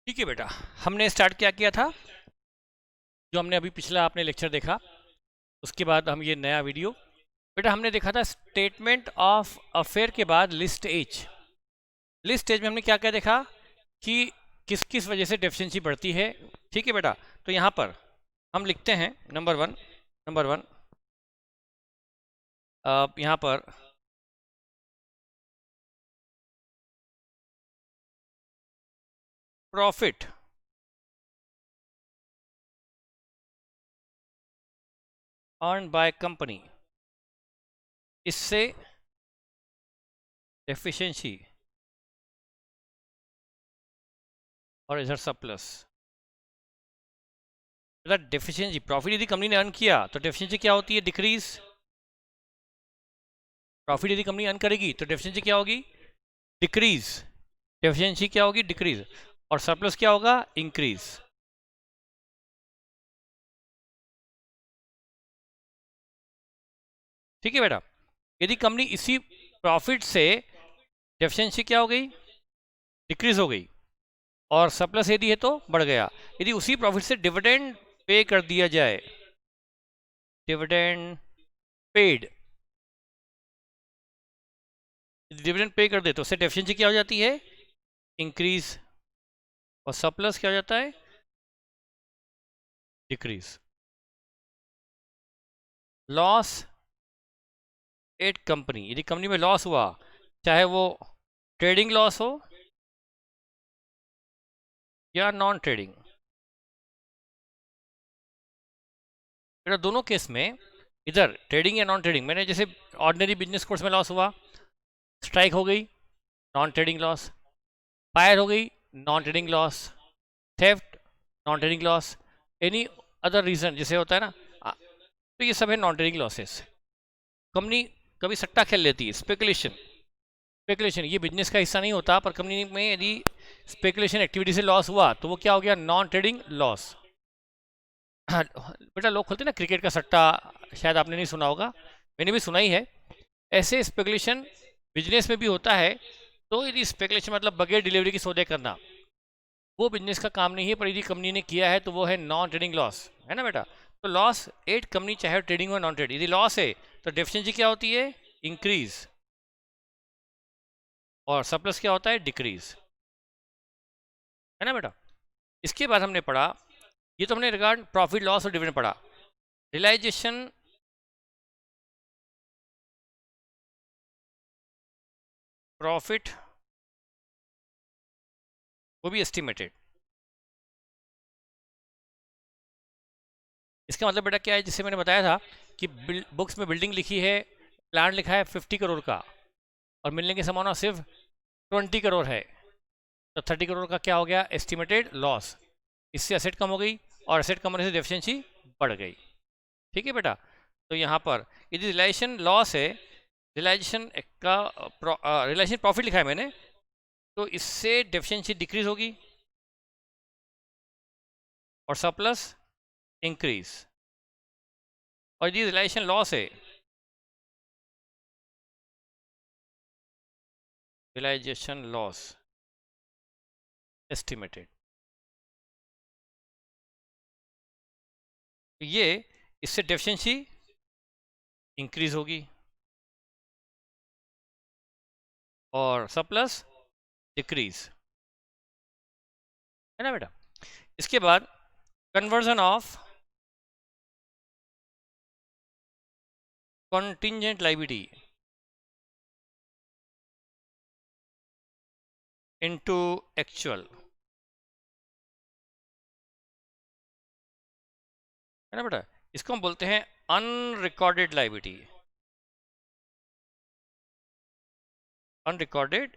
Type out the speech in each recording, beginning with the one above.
ठीक है बेटा, हमने स्टार्ट क्या किया था, जो हमने अभी पिछला आपने लेक्चर देखा, उसके बाद हम ये नया वीडियो बेटा हमने देखा था स्टेटमेंट ऑफ अफेयर के बाद लिस्ट एज। लिस्ट एज में हमने क्या क्या देखा कि किस किस वजह से डेफिशिएंसी बढ़ती है। ठीक है बेटा, तो यहाँ पर हम लिखते हैं नंबर वन यहाँ पर प्रॉफिट अर्न बाय कंपनी, इससे डेफिशिएंसी और इधर सरप्लस। बेटा डेफिशिएंसी प्रॉफिट यदि कंपनी ने अर्न किया तो डेफिशिएंसी क्या होती है, डिक्रीज। प्रॉफिट यदि कंपनी अर्न करेगी तो डेफिशिएंसी क्या होगी, डिक्रीज। डेफिशिएंसी क्या होगी, डिक्रीज। और सरप्लस क्या होगा, इंक्रीज। ठीक है बेटा, यदि कंपनी इसी प्रॉफिट से डेफिशिएंसी क्या हो गई, डिक्रीज हो गई, और सरप्लस यदि है तो बढ़ गया। यदि उसी प्रॉफिट से डिविडेंड पे कर दिया जाए, डिविडेंड पेड, डिविडेंड पे कर दे तो उससे डेफिशिएंसी क्या हो जाती है, इंक्रीज। और सरप्लस क्या हो जाता है, डिक्रीज। लॉस एट कंपनी, यदि कंपनी में लॉस हुआ, चाहे वो ट्रेडिंग लॉस हो या नॉन ट्रेडिंग, बेटा दोनों केस में इधर ट्रेडिंग या नॉन ट्रेडिंग, मैंने जैसे ऑर्डिनरी बिजनेस कोर्स में लॉस हुआ, स्ट्राइक हो गई, नॉन ट्रेडिंग लॉस। फायर हो गई, non trading loss. Theft, non trading loss. Any other reason जैसे होता है ना, तो ये सब है नॉन ट्रेडिंग लॉसेस। कंपनी कभी सट्टा खेल लेती है, स्पेकुलेशन। स्पेकुलेशन ये बिजनेस का हिस्सा नहीं होता, पर कंपनी में यदि स्पेकुलेशन एक्टिविटी से लॉस हुआ तो वो क्या हो गया, नॉन ट्रेडिंग लॉस। हाँ बेटा, लोग खोलते हैं ना क्रिकेट का सट्टा, शायद आपने नहीं सुना होगा, मैंने भी सुना ही है। ऐसे स्पेकुलेशन बिजनेस में भी होता है। तो यदि स्पेकुलेशन मतलब बगैर डिलीवरी की सौदे करना, वो बिजनेस का काम नहीं है, पर यदि कंपनी ने किया है तो वो है नॉन ट्रेडिंग लॉस, है ना बेटा। तो लॉस एट कंपनी चाहे ट्रेडिंग हो नॉन ट्रेडिंग, यदि लॉस है तो डेफिशिएंसी क्या होती है, इंक्रीज। और सरप्लस क्या होता है, डिक्रीज, है ना बेटा। इसके बाद हमने पढ़ा, ये तो हमने रिगार्ड प्रॉफिट लॉस और डिविडेंड पढ़ा। रियलाइजेशन प्रॉफिट, वो भी एस्टिमेटेड। इसका मतलब बेटा क्या है, जिससे मैंने बताया था कि बुक्स में बिल्डिंग लिखी है, प्लान लिखा है 50 करोड़ का, और मिलने की संभावना सिर्फ 20 करोड़ है, तो 30 करोड़ का क्या हो गया, एस्टिमेटेड लॉस। इससे एसेट कम हो गई, और एसेट कम होने से डेफिशिएंसी बढ़ गई। ठीक है बेटा, तो यहाँ पर यदि रिलाइजेशन लॉस है, रिलाइजेशन का रिलाइजेशन प्रॉफिट लिखा है मैंने, तो इससे डेफिशिएंसी डिक्रीज होगी और सरप्लस इंक्रीज। और यदि रिलाइजेशन लॉस है, रियलाइजेशन लॉस एस्टिमेटेड, ये इससे डेफिशिएंसी इंक्रीज होगी और सरप्लस डिक्रीज, है ना बेटा। इसके बाद conversion of contingent liability into actual, है ना बेटा। इसको हम बोलते हैं अनरिकॉर्डेड लायबिलिटी, अनरिकॉर्डेड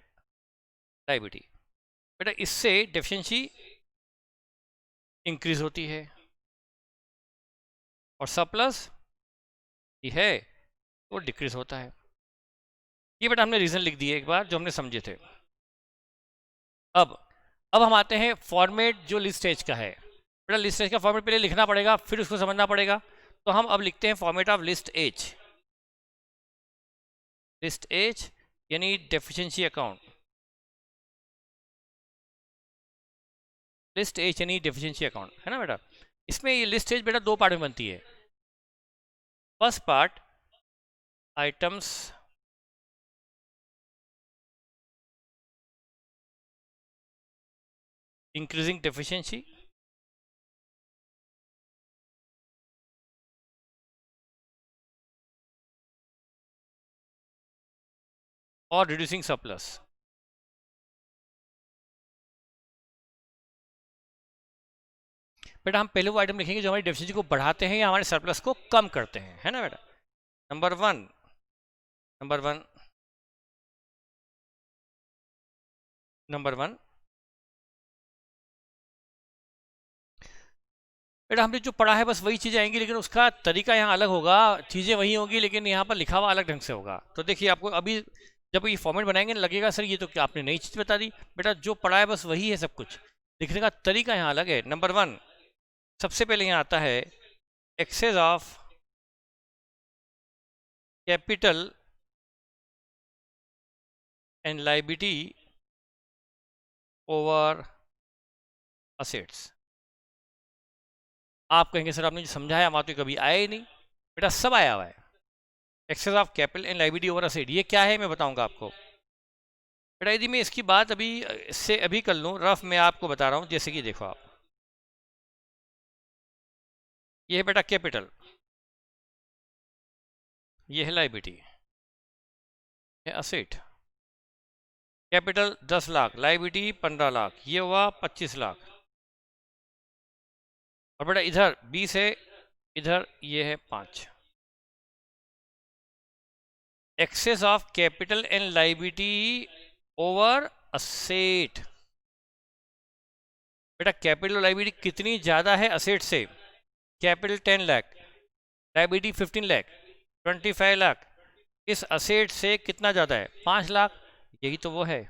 लायबिलिटी। बेटा इससे डेफिशिएंसी इंक्रीज होती है और सरप्लस ये है वो डिक्रीज होता है। ये बेटा हमने रीजन लिख दिए एक बार, जो हमने समझे थे। अब अब हम आते हैं फॉर्मेट जो लिस्ट एज का है। बेटा लिस्ट एज का फॉर्मेट पहले लिखना पड़ेगा, फिर उसको समझना पड़ेगा। तो हम अब लिखते हैं format of list H. List H यानी deficiency account. List H any deficiency account, है ना बेटा। इसमें ये लिस्ट एच बेटा दो पार्ट में बनती है। First part items increasing deficiency, और रिड्यूसिंग सरप्लस। बेटा हम पहले वो आइटम लिखेंगे जो हमारी डेफिशिएंसी को बढ़ाते हैं या हमारे सरप्लस को कम करते हैं, है ना बेटा। नंबर वन बेटा हमने जो पढ़ा है बस वही चीज़ें आएंगी, लेकिन उसका तरीका यहाँ अलग होगा, चीज़ें वही होगी लेकिन यहाँ पर लिखा हुआ अलग ढंग से होगा। तो देखिए आपको अभी जब ये फॉर्मेट बनाएंगे ना लगेगा सर ये तो क्या आपने नई चीज़ बता दी। बेटा जो पढ़ा है बस वही है सब कुछ, लिखने का तरीका यहाँ अलग है। नंबर वन सबसे पहले यहाँ आता है excess of capital and liability over assets. आप कहेंगे सर आपने जो समझाया वहाँ तो कभी आया ही नहीं। बेटा सब आया हुआ है। Excess of capital and liability over asset ये क्या है मैं बताऊंगा आपको। बेटा यदि मैं इसकी बात अभी से अभी कर लूँ, रफ में आपको बता रहा हूँ, जैसे कि देखो आप, ये है बेटा कैपिटल, ये है लायबिलिटी, है asset. Capital 10 lakh, liability 15 lakh, ये हुआ 25 लाख। और बेटा इधर 20 है, इधर ये है 5। Excess of capital and liability over asset. बेटा कैपिटल और लायबिलिटी कितनी ज़्यादा है असेट से? Capital 10 lakh, liability 15 lakh, 25 lakh. इस असेट से कितना ज़्यादा है? 5 लाख। यही तो वो है।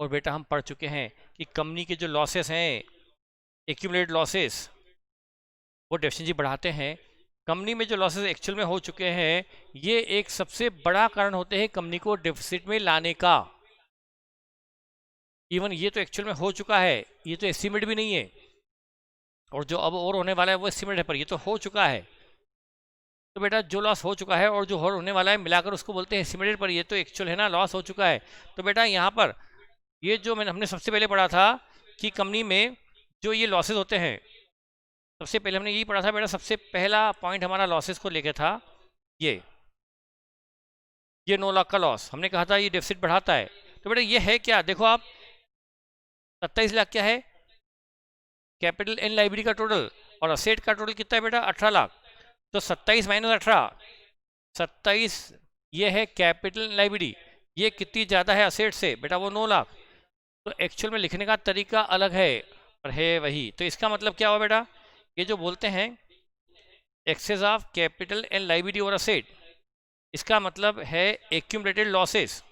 और बेटा हम पढ़ चुके हैं कि कंपनी के जो लॉसेस हैं, एक्यूमुलेटेड लॉसेस, वो डेफिशिएंसी बढ़ाते हैं। कंपनी में जो लॉसेस एक्चुअल में हो चुके हैं ये एक सबसे बड़ा कारण होते हैं कंपनी को डेफिसिट में लाने का। इवन ये तो एक्चुअल में हो चुका है, ये तो एस्टिमेट भी नहीं है, और जो अब और होने वाला है वो एस्टिमेट है, पर ये तो हो चुका है। तो बेटा जो लॉस हो चुका है और जो और होने वाला है मिलाकर उसको बोलते हैं एस्टिमेटेड, पर ये तो एक्चुअल है ना, लॉस हो चुका है। तो बेटा यहाँ पर ये जो हमने सबसे पहले पढ़ा था कि कंपनी में जो ये लॉसेज होते हैं, सबसे पहले हमने यही पढ़ा था बेटा, सबसे पहला पॉइंट हमारा लॉसेस को लेके था। ये 9 लाख का लॉस हमने कहा था ये डेफिसिट बढ़ाता है। तो बेटा ये है क्या, देखो आप, 27 लाख क्या है कैपिटल एंड लायबिलिटी का टोटल, और असेट का टोटल कितना है बेटा 18 लाख। तो 27 माइनस 18, 27 ये है कैपिटल लायबिलिटी, ये कितनी ज़्यादा है असेट से बेटा? वो 9 लाख। तो एक्चुअल में लिखने का तरीका अलग है पर है वही। तो इसका मतलब क्या हुआ बेटा, ये जो बोलते हैं excess of capital and liability over asset, इसका मतलब है एक्यूमुलेटेड लॉसेस।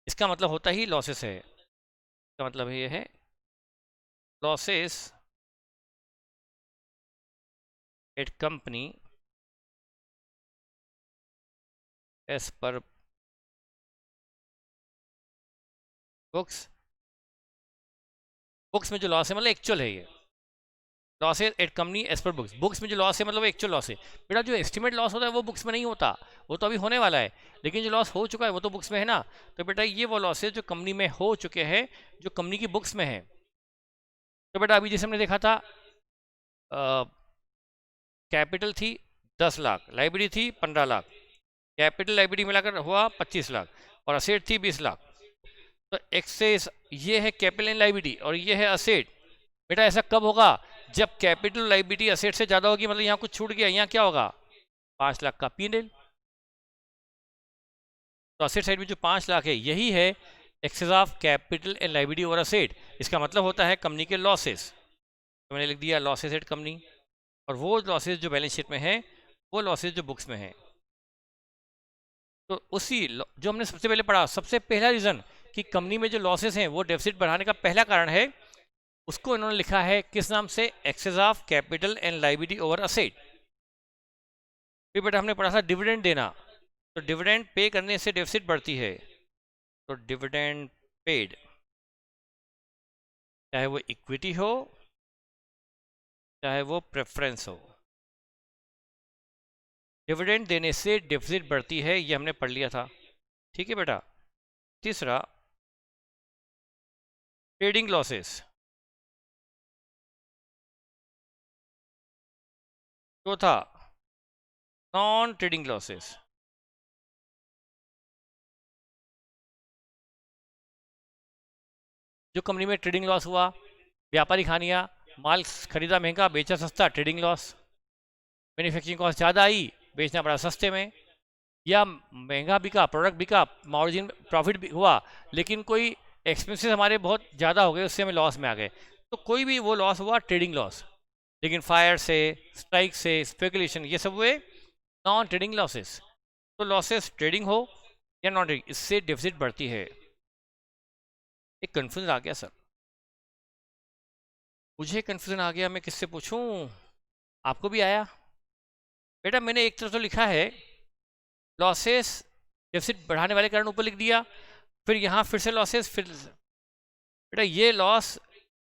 इसका मतलब होता ही लॉसेस है, इसका मतलब ये है losses at company as per books. Books में जो लॉस है मतलब एक्चुअल है, ये लॉस है at company as per books. Books में जो लॉस है मतलब एक्चुअल लॉस है। बेटा जो एस्टिमेट लॉस होता है वो बुक्स में नहीं होता, वो तो अभी होने वाला है, लेकिन जो लॉस हो चुका है वो तो बुक्स में है ना। तो बेटा ये वो लॉस है जो कंपनी में हो चुके हैं, जो कंपनी की बुक्स में है। तो बेटा अभी जैसे हमने देखा था कैपिटल थी 10 लाख, लायबिलिटी थी 15 लाख, कैपिटल लायबिलिटी मिलाकर हुआ 25 लाख, और असेट थी 20 लाख। तो एक्सेस ये है कैपिटल एंड लायबिलिटी और ये है असेट। बेटा ऐसा कब होगा, जब कैपिटल लायबिलिटी असेट से ज़्यादा होगी, मतलब यहाँ कुछ छूट गया, यहाँ क्या होगा 5 लाख का P&L। तो असेट साइड में जो 5 लाख है यही है excess of capital and liability over asset. इसका मतलब होता है कंपनी के लॉसेस। तो मैंने लिख दिया लॉसेस एट कंपनी, और वो लॉसेस जो बैलेंस शीट में है वो लॉसेस जो बुक्स में है। तो उसी जो हमने सबसे पहले पढ़ा, सबसे पहला रीज़न कि कंपनी में जो लॉसेस हैं वो डेफिसिट बढ़ाने का पहला कारण है, उसको इन्होंने लिखा है किस नाम से, excess of capital and liability over asset. फिर बेटा हमने पढ़ा था डिविडेंड देना, तो डिविडेंड पे करने से डेफिसिट बढ़ती है, तो डिविडेंड पेड चाहे वो इक्विटी हो चाहे वो प्रेफरेंस हो। डिविडेंड देने से डिफिजिट बढ़ती है, ये हमने पढ़ लिया था, ठीक है बेटा। तीसरा, ट्रेडिंग लॉसेस। चौथा, नॉन ट्रेडिंग लॉसेस। जो कंपनी में ट्रेडिंग लॉस हुआ, व्यापारी खानिया, माल खरीदा महंगा बेचा सस्ता, ट्रेडिंग लॉस। मैन्युफैक्चरिंग कॉस्ट ज़्यादा आई, बेचना पड़ा सस्ते में, या महंगा बिका, प्रोडक्ट बिका, मार्जिन प्रॉफिट भी हुआ, लेकिन कोई एक्सपेंसेस हमारे बहुत ज़्यादा हो गए, उससे हमें लॉस में आ गए, तो कोई भी वो लॉस हुआ ट्रेडिंग लॉस। लेकिन फायर से, स्ट्राइक से, स्पेकुलेशन, ये सब हुए नॉन ट्रेडिंग लॉसेस। तो लॉसेस ट्रेडिंग हो या नॉन ट्रेडिंग, इससे डेफिसिट बढ़ती है। एक कन्फ्यूजन आ गया सर, मुझे कन्फ्यूजन आ गया, मैं किससे पूछूं? आपको भी आया? बेटा मैंने एक तरफ तो लिखा है लॉसेस डेफिसिट बढ़ाने वाले कारण ऊपर लिख दिया, फिर यहाँ फिर से लॉसेस, फिर बेटा ये लॉस,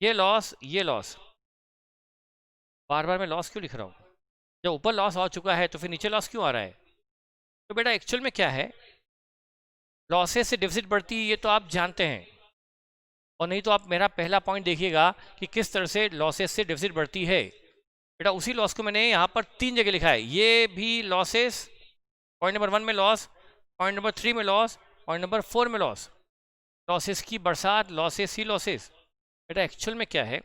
ये लॉस, ये लॉस, बार बार मैं लॉस क्यों लिख रहा हूँ? जब ऊपर लॉस आ चुका है तो फिर नीचे लॉस क्यों आ रहा है? तो बेटा एक्चुअल में क्या है, लॉसेस से डेफिसिट बढ़ती है ये तो आप जानते हैं, और नहीं तो आप मेरा पहला पॉइंट देखिएगा कि किस तरह से लॉसेस से डेफिसिट बढ़ती है। बेटा उसी लॉस को मैंने यहाँ पर 3 जगह लिखा है, ये भी लॉसेस, पॉइंट नंबर 1 में लॉस, पॉइंट नंबर 3 में लॉस, पॉइंट नंबर 4 में लॉस। लॉसेस की बरसात, लॉसेस ही लॉसेस। बेटा एक्चुअल में क्या है,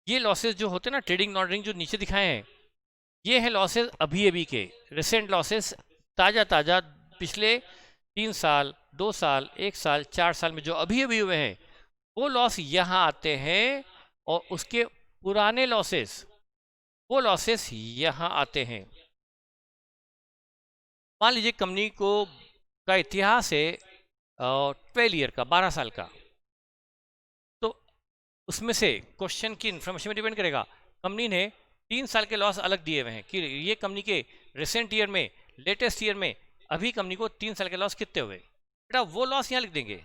ये लॉसेस जो होते हैं ना ट्रेडिंग नॉन ट्रेडिंग जो नीचे दिखाए हैं, ये है लॉसेस अभी अभी के, रिसेंट लॉसेस, ताज़ा ताज़ा, पिछले 3 साल, 2 साल, 1 साल, 4 साल में जो अभी अभी हुए हैं, वो लॉस यहाँ आते हैं, और उसके पुराने लॉसेस, वो लॉसेस यहाँ आते हैं। मान लीजिए कंपनी को का इतिहास है 12 ईयर का, 12 साल का, तो उसमें से क्वेश्चन की इन्फॉर्मेशन में डिपेंड करेगा। कंपनी ने 3 साल के लॉस अलग दिए हुए हैं कि ये कंपनी के रिसेंट ईयर में, लेटेस्ट ईयर में अभी कंपनी को 3 साल के लॉस कितने हुए, बेटा वो लॉस यहाँ लिख देंगे,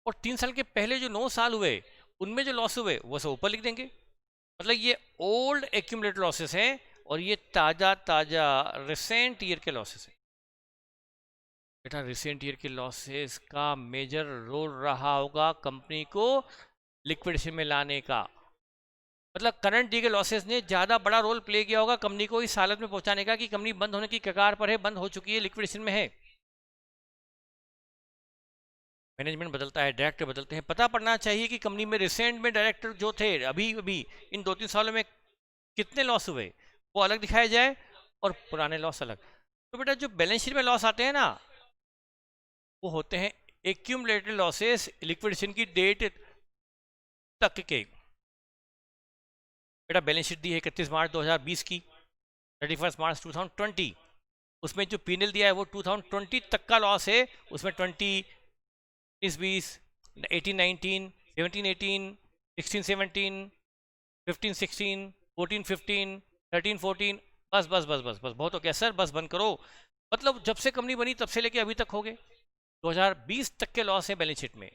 और 3 साल के पहले जो 9 साल हुए उनमें जो लॉस हुए वो सब ऊपर लिख देंगे। मतलब ये ओल्ड एक्यूमुलेटेड लॉसेस हैं, और ये ताज़ा ताज़ा रिसेंट ईयर के लॉसेस हैं। बेटा रिसेंट ईयर के लॉसेस का मेजर रोल रहा होगा कंपनी को लिक्विडेशन में लाने का, मतलब करंट डी के लॉसेस ने ज़्यादा बड़ा रोल प्ले किया होगा कंपनी को इस हालत में पहुंचाने का कि कंपनी बंद होने की कगार पर है, बंद हो चुकी है, लिक्विडेशन में है। मैनेजमेंट बदलता है, डायरेक्टर बदलते हैं, पता पड़ना चाहिए कि कंपनी में रिसेंट में डायरेक्टर जो थे अभी अभी इन 2-3 सालों में कितने लॉस हुए, वो अलग दिखाया जाए, और पुराने लॉस अलग। तो बेटा जो बैलेंस शीट में लॉस आते हैं ना, वो होते हैं एक्यूमुलेटेड लॉसेस लिक्विडेशन की डेट तक के। बेटा बैलेंस शीट दी है 31 मार्च 2020 की, 31 मार्च 2020, उसमें जो पीएनएल दिया है वो 2020 तक का लॉस है, उसमें 20, 20, 18, 19, 17, 18, 16, 17, 15, 16, 14, 15, 13, 14, बस बस बस बस बस बहुत हो गया सर, बस बंद करो। मतलब जब से कंपनी बनी तब से लेके अभी तक हो गए 2020 तक के लॉस है बैलेंस शीट में।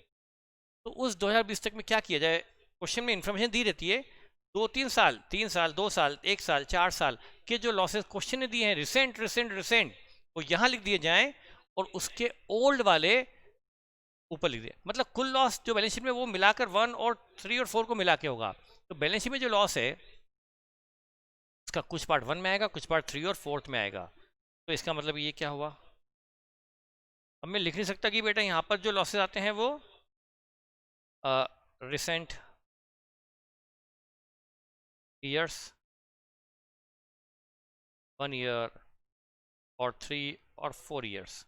तो उस 2020 तक में क्या किया जाए, क्वेश्चन में इंफॉर्मेशन दी रहती है, 2-3 साल, 3 साल, 2 साल, 1 साल, 4 साल के जो लॉसेस क्वेश्चन ने दिए हैं रिसेंट रिसेंट रिसेंट, वो यहाँ लिख दिए जाएं, और उसके ओल्ड वाले ऊपर लिख दिया। मतलब कुल लॉस जो बैलेंस शीट में वो मिलाकर 1 और 3 और 4 को मिला के होगा। तो बैलेंस शीट में जो लॉस है उसका कुछ पार्ट 1 में आएगा, कुछ पार्ट 3 और 4 में आएगा। तो इसका मतलब ये क्या हुआ, अब मैं लिख नहीं सकता कि बेटा यहाँ पर जो लॉसेस आते हैं वो रिसेंट ईयर्स, 1 ईयर और 3 और 4 ईयर्स।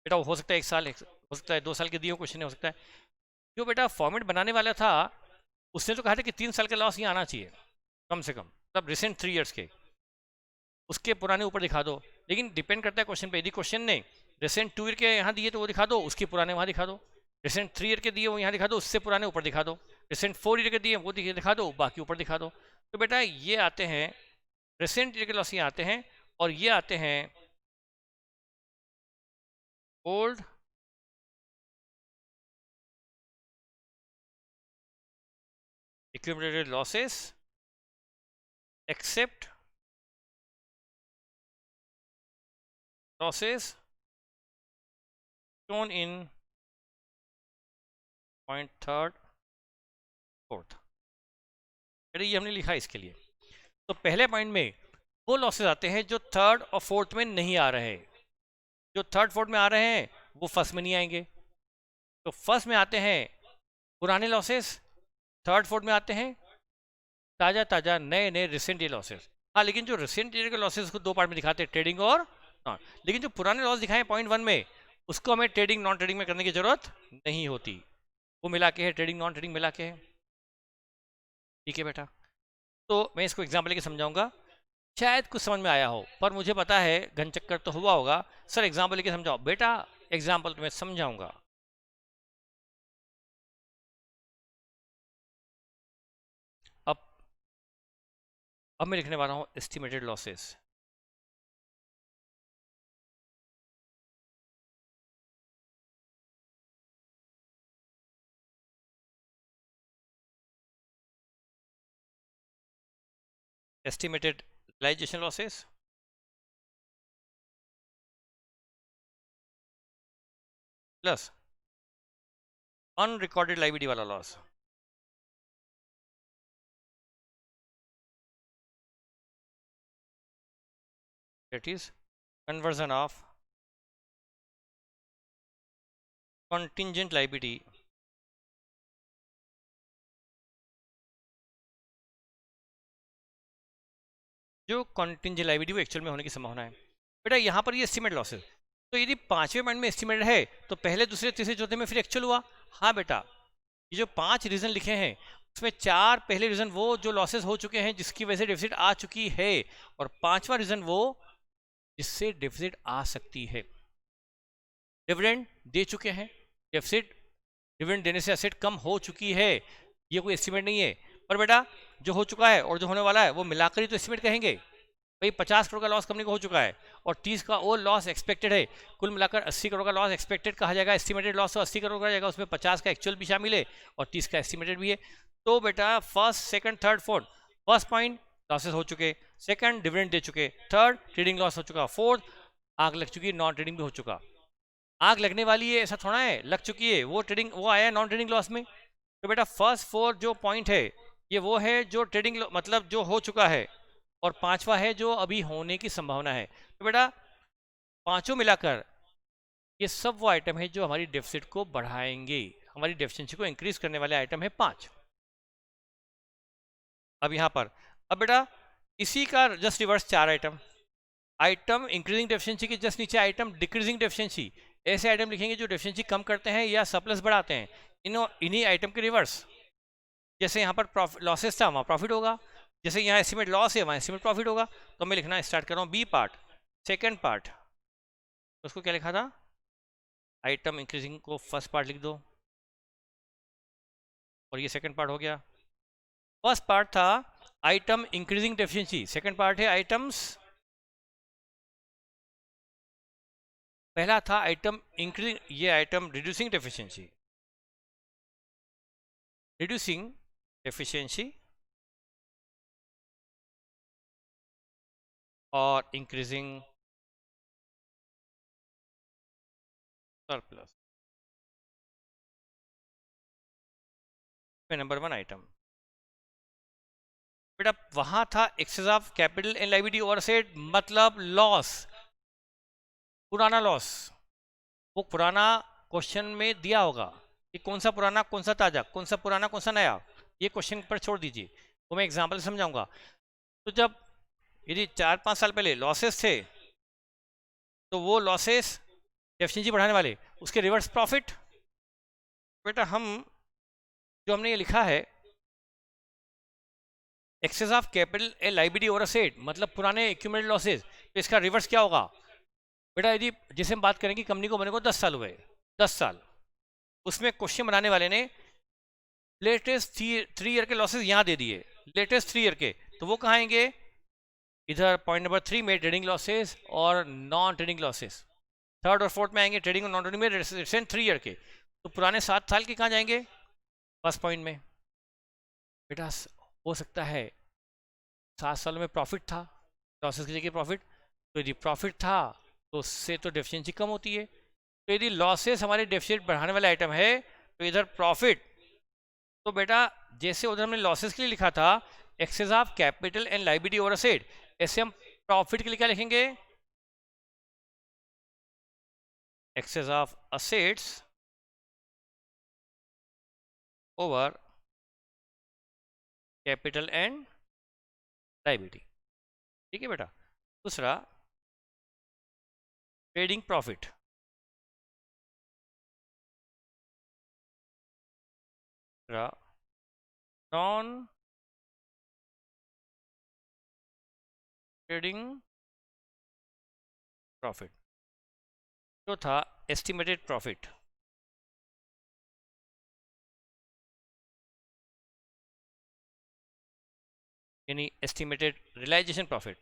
बेटा हो सकता है 1 साल, हो सकता है 2 साल के दिए क्वेश्चन हो सकता है। जो बेटा फॉर्मेट बनाने वाला था उसने तो कहा था कि 3 साल का लॉस यहाँ आना चाहिए कम से कम, मतलब रिसेंट 3 ईयर्स के, उसके पुराने ऊपर दिखा दो। लेकिन डिपेंड करता है क्वेश्चन पे, यदि क्वेश्चन ने रिसेंट 2 ईयर के यहाँ दिए तो वो दिखा दो, उसके पुराने वहाँ दिखा दो। रिसेंट 3 ईयर के दिए वो यहाँ दिखा दो, उससे पुराने ऊपर दिखा दो। रिसेंट 4 ईयर के दिए वो दिखा दो, बाकी ऊपर दिखा दो। तो बेटा ये आते हैं रिसेंट ईयर के लॉस, यहाँ आते हैं, और ये आते हैं old accumulated losses except losses shown in point third fourth. ये हमने लिखा इसके लिए। तो पहले पॉइंट में वो लॉसेस आते हैं जो थर्ड और फोर्थ में नहीं आ रहे। जो थर्ड फोर्थ में आ रहे हैं वो फर्स्ट में नहीं आएंगे। तो फर्स्ट में आते हैं पुराने लॉसेस, थर्ड फोर्थ में आते हैं ताज़ा ताज़ा नए नए रिसेंट ईयर लॉसेस। हाँ, लेकिन जो रिसेंट ईयर के लॉसेस को दो पार्ट में दिखाते हैं, ट्रेडिंग और नॉन। लेकिन जो पुराने लॉस दिखाए पॉइंट वन में, उसको हमें ट्रेडिंग नॉन ट्रेडिंग में करने की जरूरत नहीं होती। वो मिला के है, ट्रेडिंग नॉन ट्रेडिंग मिला के है। ठीक है बेटा, तो मैं इसको एग्जाम्पल लेके समझाऊंगा। शायद कुछ समझ में आया हो, पर मुझे पता है घन चक्कर तो हुआ होगा। सर एग्जाम्पल लेके समझाओ। बेटा एग्जाम्पल तो मैं समझाऊंगा। अब मैं लिखने वाला हूं estimated losses. Estimated realisation losses plus unrecorded liability वाला loss. That is conversion of contingent liability जो contingent liability वो एक्चुअल में होने की संभावना है। बेटा यहाँ पर ये एस्टिमेट लॉसेस, तो यदि पांचवें पॉइंट में एस्टिमेट है तो पहले दूसरे तीसरे चौथे में फिर एक्चुअल हुआ। हाँ बेटा, ये जो 5 रीजन लिखे हैं उसमें 4 पहले रीजन वो जो लॉसेस हो चुके हैं जिसकी वजह से डेफिसिट आ चुकी है, और 5वां रीजन वो जिससे डेफिसिट आ सकती है। डिविडेंड दे चुके हैं, डेफिसिट डिविडेंड देने से एसेट कम हो चुकी है, ये कोई एस्टिमेट नहीं है। पर बेटा जो हो चुका है और जो होने वाला है वो मिलाकर ही तो एस्टिमेट कहेंगे। भाई 50 करोड़ का लॉस कंपनी को हो चुका है और 30 का और लॉस एक्सपेक्टेड है, कुल मिलाकर 80 करोड़ का लॉस एक्सपेक्टेड कहा जाएगा। एस्टिमेटेड लॉस तो 80 करोड़ का जाएगा, उसमें 50 का एक्चुअल भी शामिल है और 30 का एस्टिमेटेड भी है। तो बेटा first second third fourth, first point losses हो चुके, सेकंड डिविडेंड दे चुके, थर्ड ट्रेडिंग लॉस हो चुका, फोर्थ आग लग चुकी, नॉन ट्रेडिंग भी हो चुका। आग लगने वाली है ऐसा थोड़ा है, लग चुकी है, वो ट्रेडिंग वो आया है नॉन ट्रेडिंग लॉस में। तो बेटा फर्स्ट फोर जो पॉइंट है ये वो है जो ट्रेडिंग मतलब जो हो चुका है, और 5वां है जो अभी होने की संभावना है। तो बेटा पांचों मिलाकर ये सब वो आइटम है जो हमारी डेफिसिट को बढ़ाएंगे, हमारी डेफिशिएंसी को इंक्रीज करने वाले आइटम है 5। अब यहां पर अब बेटा इसी का just reverse 4 item increasing deficiency के जस्ट नीचे आइटम डिक्रीजिंग डेफिशिएंसी। ऐसे आइटम लिखेंगे जो डेफिशिएंसी कम करते हैं या सरप्लस बढ़ाते हैं, इन्हीं आइटम के रिवर्स। जैसे यहाँ पर लॉसेस था वहाँ प्रॉफिट होगा, जैसे यहाँ एस्टिमेट लॉस है वहाँ एस्टिमेट प्रॉफिट होगा। तो मैं लिखना स्टार्ट कर रहा हूँ बी पार्ट, सेकेंड पार्ट। तो उसको क्या लिखा था, आइटम इंक्रीजिंग को फर्स्ट पार्ट लिख दो, और ये सेकेंड पार्ट हो गया। फर्स्ट पार्ट था item increasing deficiency, second part है आइटम्स, पहला था आइटम इंक्रीजिंग, ये item reducing deficiency, reducing deficiency और इंक्रीजिंग सरप्लस। नंबर 1 आइटम बेटा वहां था excess of capital and liability over asset, मतलब लॉस, पुराना लॉस। वो पुराना क्वेश्चन में दिया होगा कि कौन सा पुराना कौन सा ताजा, कौन सा पुराना कौन सा नया, ये क्वेश्चन पर छोड़ दीजिए, वो मैं एग्जांपल समझाऊंगा। तो जब यदि 4-5 साल पहले लॉसेस थे तो वो लॉसेस डेफिशिएंसी बढ़ाने वाले, उसके रिवर्स प्रॉफिट। बेटा जो हमने ये लिखा है एक्सेस ऑफ कैपिटल ए लायबिलिटी ओवर एसेट, मतलब पुराने एक्यूमुलेटेड लॉसेस, तो इसका रिवर्स क्या होगा बेटा। यदि जैसे हम बात करेंगे कंपनी को बने को 10 साल हुए, 10 साल, उसमें क्वेश्चन बनाने वाले ने लेटेस्ट 3 ईयर के लॉसेस यहाँ दे दिए, लेटेस्ट 3 ईयर के, तो वो कहाँ आएंगे, इधर पॉइंट नंबर 3 में ट्रेडिंग लॉसेस और नॉन ट्रेडिंग लॉसेस, थर्ड और फोर्थ में आएंगे ट्रेडिंग और नॉन ट्रेडिंग में रिसेंट 3 ईयर के। तो पुराने 7 साल के कहाँ जाएंगे, फर्स्ट पॉइंट में। बेटा हो सकता है 7 सालों में प्रॉफिट था, लॉसेस की जगह प्रॉफिट, तो यदि प्रॉफिट था तो उससे तो डेफिशिएंसी कम होती है। तो यदि लॉसेस हमारे डेफिसिट बढ़ाने वाला आइटम है तो इधर प्रॉफिट, तो बेटा जैसे उधर हमने लॉसेस के लिए लिखा था excess of capital and liability over asset, ऐसे हम प्रॉफिट के लिए क्या लिखेंगे, excess of assets over capital and liability. ठीक है बेटा। दूसरा trading profit, non trading profit, जो था एस्टिमेटेड प्रॉफिट, यानी एस्टिमेटेड रियलाइजेशन प्रॉफिट।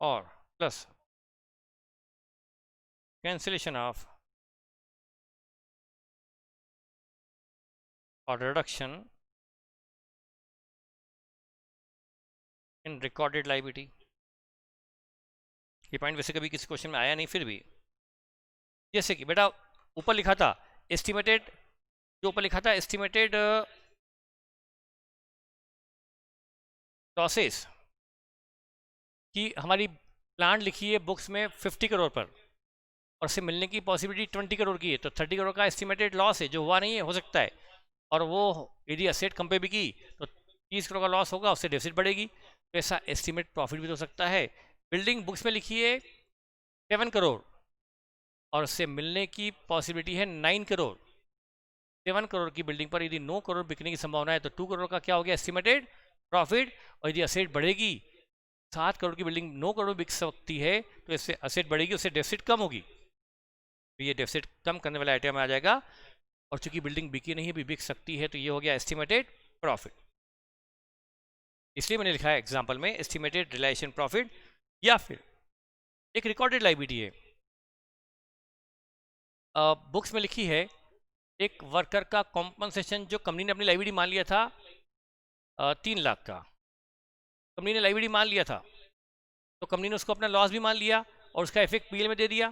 और प्लस कैंसिलेशन ऑफ और रिडक्शन इन रिकॉर्डेड लायबिलिटी। ये पॉइंट वैसे कभी किसी क्वेश्चन में आया नहीं, फिर भी जैसे कि बेटा ऊपर लिखा था एस्टिमेटेड, जो ऊपर लिखा था एस्टिमेटेड लॉसेस कि हमारी प्लांट लिखी है बुक्स में 50 करोड़ पर और उससे मिलने की पॉसिबिलिटी 20 करोड़ की है, तो 30 करोड़ का एस्टिमेटेड लॉस है जो हुआ नहीं है, हो सकता है। और वो यदि असेट कम पे भी की तो 30 करोड़ का लॉस होगा, उससे डेफिसिट बढ़ेगी, तो ऐसा एस्टिमेट प्रॉफिट भी हो सकता है। बिल्डिंग बुक्स में लिखी है 7 करोड़ और उससे मिलने की पॉसिबिलिटी है 9 करोड़। 7 करोड़ की बिल्डिंग पर यदि 9 करोड़ बिकने की संभावना है तो 2 करोड़ का क्या हो गया एस्टिमेटेड प्रॉफिट। और यदि असेट बढ़ेगी 7 करोड़ की बिल्डिंग 9 करोड़ बिक सकती है तो इससे असेट बढ़ेगी, उससे डेफिसिट कम होगी, तो ये डेफिसिट कम करने वाला आइटम आ जाएगा। और चूंकि बिल्डिंग बिकी नहीं भी बिक सकती है तो ये हो गया एस्टिमेटेड प्रॉफिट। इसलिए मैंने लिखा है एग्जांपल में एस्टिमेटेड रियलाइजेशन प्रॉफिट। या फिर एक रिकॉर्डेड लायबिलिटी है, बुक्स में लिखी है एक वर्कर का कॉम्पनसेशन जो कंपनी ने अपनी लायबिलिटी मान लिया था 3 लाख का, कंपनी ने लायबिलिटी मान लिया था, तो कंपनी ने उसको अपना लॉस भी मान लिया और उसका इफेक्ट पीएल में दे दिया।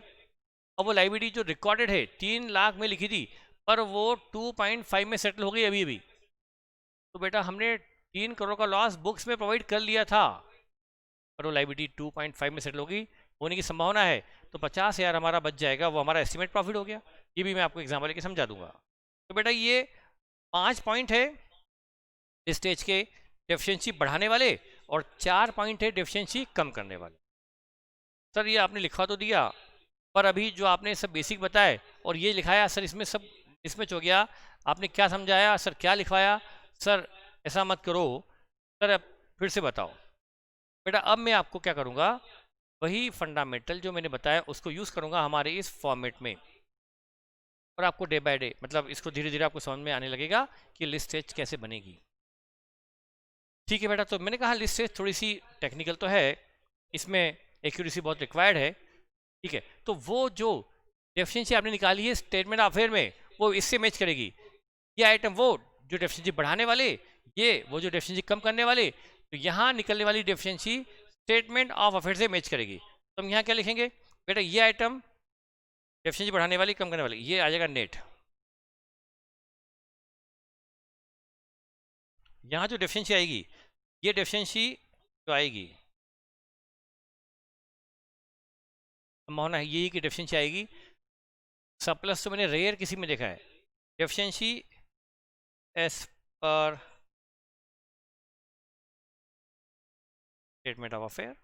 अब वो लायबिलिटी जो रिकॉर्डेड है 3 लाख में लिखी थी पर वो 2.5 में सेटल हो गई अभी अभी, तो बेटा हमने 3 करोड़ का लॉस बुक्स में प्रोवाइड कर लिया था पर वो लायबिलिटी 2.5 में सेटल होगी, होने की संभावना है, तो 50,000 हमारा बच जाएगा, वो हमारा एस्टिमेट प्रॉफिट हो गया। ये भी मैं आपको एग्जाम्पल लेके समझा दूंगा। तो बेटा ये 5 पॉइंट है इस स्टेज के डेफिशिएंसी बढ़ाने वाले और 4 पॉइंट है डेफिशिएंसी कम करने वाले। सर ये आपने लिखा तो दिया पर अभी जो आपने सब बेसिक बताए और ये लिखाया सर इसमें सब इसमें हो गया, आपने क्या समझाया सर, क्या लिखवाया सर, ऐसा मत करो सर, अब फिर से बताओ। बेटा अब मैं आपको क्या करूँगा, वही फंडामेंटल जो मैंने बताया उसको यूज़ करूँगा हमारे इस फॉर्मेट में और आपको डे बाय डे मतलब इसको धीरे धीरे आपको समझ में आने लगेगा कि लिस्ट स्टेज कैसे बनेगी। ठीक है बेटा, तो मैंने कहा लिस्ट स्टेज थोड़ी सी टेक्निकल तो है, इसमें एक्यूरेसी बहुत रिक्वायर्ड है। ठीक है, तो वो जो डेफिशिएंसी आपने निकाली है स्टेटमेंट ऑफ अफेयर में वो इससे मैच करेगी। ये आइटम वो जो डेफिशिएंसी बढ़ाने वाले, ये वो जो डेफिशिएंसी कम करने वाले, तो यहाँ निकलने वाली डेफिशिएंसी स्टेटमेंट ऑफ अफेयर से मैच करेगी। तो हम यहाँ क्या लिखेंगे बेटा, ये आइटम डेफिशिएंसी बढ़ाने वाली कम करने वाली, ये आ जाएगा नेट। यहाँ जो डेफिशिएंसी आएगी ये डेफिशिएंसी जो आएगी संभावना है यही कि डेफिशिएंसी आएगी। सरप्लस तो मैंने रेयर किसी में देखा है, deficiency as per statement of affair.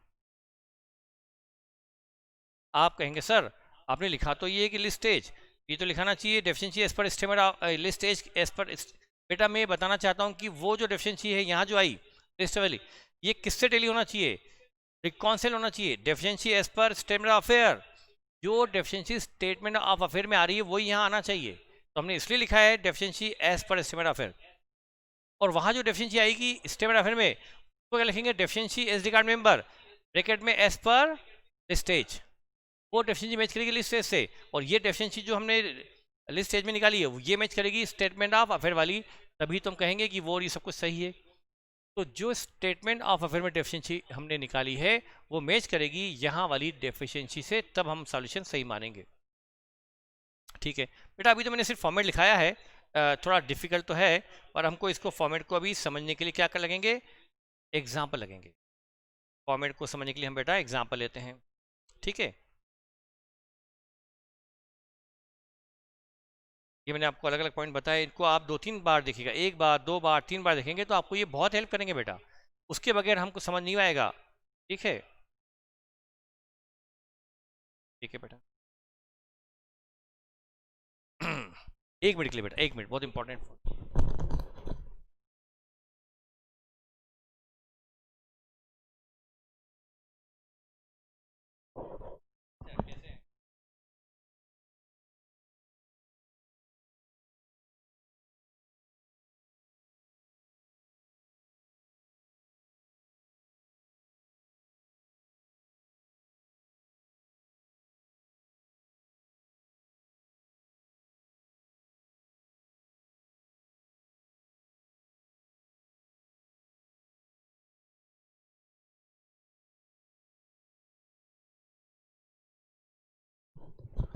आप कहेंगे सर आपने लिखा तो ये कि लिस्ट स्टेज, ये तो लिखाना चाहिए deficiency as per statement of list stage as per. बेटा मैं बताना चाहता हूँ कि वो जो डेफिशिएंसी है यहाँ जो आई लिस्ट वाली, ये किससे टेली होना चाहिए, रिकॉन्सिल होना चाहिए deficiency as per statement of affair. जो डेफिशिएंसी स्टेटमेंट ऑफ अफेयर में आ रही है वही यहाँ आना चाहिए, तो हमने इसलिए लिखा है deficiency as per statement of affair. और वहाँ जो डेफिशिएंसी आएगी स्टेटमेंट ऑफ अफेयर में वो क्या लिखेंगे, deficiency as regard member, bracket में एज पर लिस्टेज, वो डेफिशिएंसी मैच करेगी लिस्टेज से, और ये डेफिशिएंसी जो हमने लिस्टेज में निकाली है ये मैच करेगी स्टेटमेंट ऑफ अफेयर वाली, तभी तो हम कहेंगे कि वो ये सब कुछ सही है। तो जो स्टेटमेंट ऑफ अफेयर में डेफिशिएंसी हमने निकाली है वो मैच करेगी यहाँ वाली डेफिशिएंसी से, तब हम सॉल्यूशन सही मानेंगे। ठीक है बेटा, अभी तो मैंने सिर्फ फॉर्मेट लिखाया है, थोड़ा डिफिकल्ट तो है, पर हमको इसको फॉर्मेट को अभी समझने के लिए क्या कर लगेंगे, एग्जाम्पल लगेंगे। फॉर्मेट को समझने के लिए हम बेटा एग्जाम्पल लेते हैं। ठीक है, ये मैंने आपको अलग अलग पॉइंट बताया, इनको आप 2-3 बार देखिएगा, 1 बार 2 बार 3 बार देखेंगे तो आपको ये बहुत हेल्प करेंगे बेटा, उसके बगैर हमको समझ नहीं आएगा। ठीक है, ठीक है बेटा। 1 मिनट के लिए बेटा, 1 मिनट, बहुत इंपॉर्टेंट।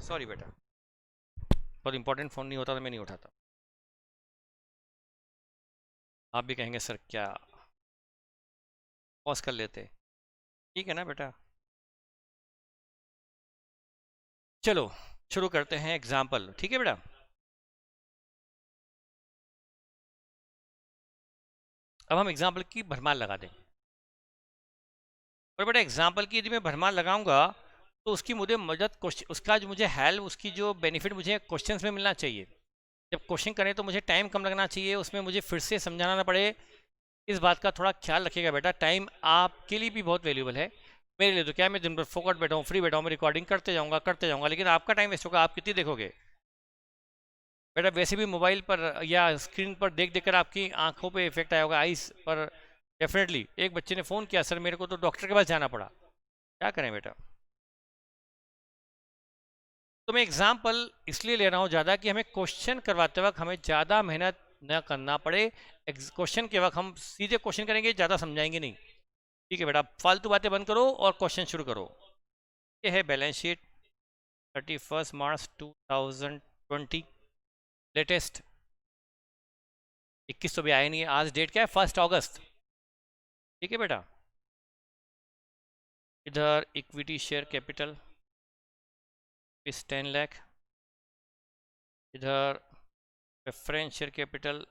सॉरी बेटा, बहुत इंपॉर्टेंट फ़ोन नहीं होता तो मैं नहीं उठाता। आप भी कहेंगे सर क्या, पॉज कर लेते। ठीक है ना बेटा, चलो शुरू करते हैं एग्जाम्पल। ठीक है बेटा, अब हम एग्जाम्पल की भरमार लगा दें। और बेटा एग्जाम्पल की यदि मैं भरमार लगाऊंगा तो उसकी मुझे मदद, उसका जो मुझे हेल्प, उसकी जो बेनिफिट मुझे क्वेश्चंस में मिलना चाहिए। जब क्वेश्चन करें तो मुझे टाइम कम लगना चाहिए, उसमें मुझे फिर से समझाना ना पड़े। इस बात का थोड़ा ख्याल रखिएगा बेटा, टाइम आपके लिए भी बहुत वैल्यूबल है। मेरे लिए तो क्या, मैं दिन भर फोकट बैठा हूँ, फ्री बैठा हूँ, मैं रिकॉर्डिंग करते जाऊँगा, लेकिन आपका टाइम वेस्ट होगा, आप कितनी देखोगे बेटा। वैसे भी मोबाइल पर या स्क्रीन पर देख देख कर आपकी आंखों पे इफेक्ट आया होगा, आइस पर डेफिनेटली। एक बच्चे ने फ़ोन किया, सर मेरे को तो डॉक्टर के पास जाना पड़ा, क्या करें बेटा। तो मैं एग्जाम्पल इसलिए ले रहा हूँ ज़्यादा कि हमें क्वेश्चन करवाते वक्त हमें ज़्यादा मेहनत न करना पड़े। क्वेश्चन के वक्त हम सीधे क्वेश्चन करेंगे, ज़्यादा समझाएंगे नहीं। ठीक है बेटा, फालतू बातें बंद करो और क्वेश्चन शुरू करो। ये है बैलेंस शीट 31 मार्च 2020, लेटेस्ट। 21 तो भी आया नहीं है, आज डेट क्या है, 1 अगस्त। ठीक है बेटा, इधर इक्विटी शेयर कैपिटल इस 10 लाख, इधर प्रेफरेंस शेयर कैपिटल